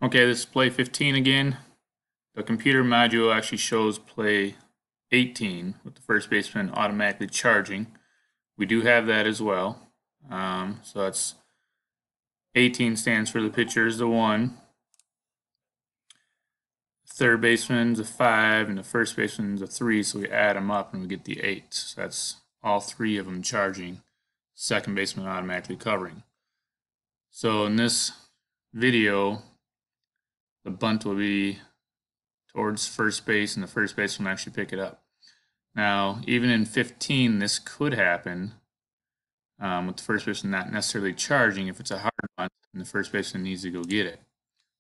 Okay, this is play 15 again. The computer module actually shows play 18 with the first baseman automatically charging. We do have that as well. So that's 18 stands for the pitcher is the 1, third baseman's a 5, and the first baseman's a 3, so we add them up and we get the 8. So that's all 3 of them charging, second baseman automatically covering. So in this video, the bunt will be towards first base, and the first baseman will actually pick it up. Now, even in 15, this could happen with the first baseman not necessarily charging if it's a hard bunt, and the first baseman needs to go get it.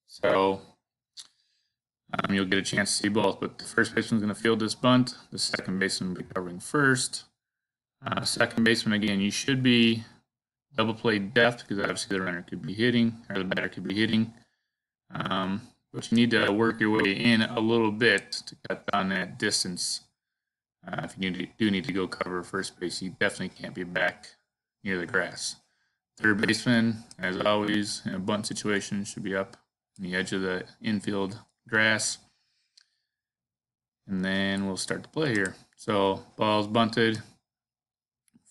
So you'll get a chance to see both, but the first baseman's going to field this bunt. The second baseman will be covering first. Second baseman, again, you should be double play depth because obviously the runner could be hitting, or the batter could be hitting. But you need to work your way in a little bit to cut down that distance. If you do need to go cover first base, you definitely can't be back near the grass. Third baseman, as always, in a bunt situation, should be up on the edge of the infield grass. And then we'll start the play here. So ball's bunted.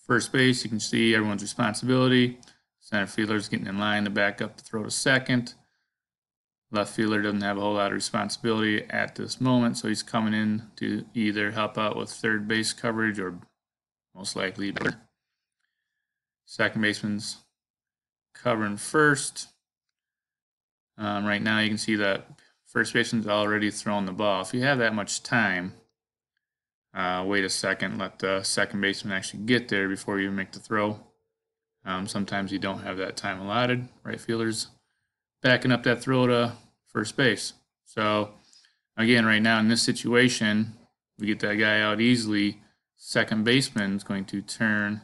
First base, you can see everyone's responsibility. Center fielder's getting in line to back up to throw to second. Left fielder doesn't have a whole lot of responsibility at this moment, so he's coming in to either help out with third base coverage or most likely better. Second baseman's covering first. Right now you can see that first baseman's already thrown the ball. If you have that much time, wait a second, let the second baseman actually get there before you make the throw. Sometimes you don't have that time allotted. Right fielder's backing up that throw to first base. So again, right now in this situation, we get that guy out easily. Second baseman is going to turn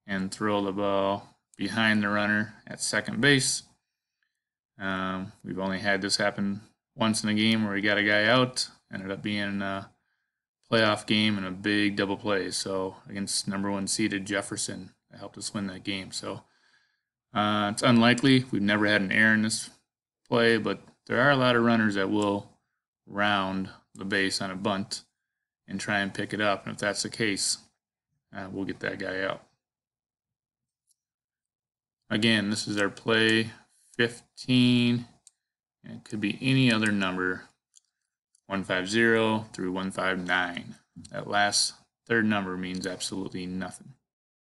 and throw the ball behind the runner at second base. We've only had this happen once in a game where we got a guy out. Ended up being a playoff game and a big double play. So against number 1 seeded Jefferson, that helped us win that game. So it's unlikely. We've never had an error in this play, but there are a lot of runners that will round the base on a bunt and try and pick it up. And if that's the case, we'll get that guy out. Again, this is our play 15. And it could be any other number, 150 through 159. That last third number means absolutely nothing.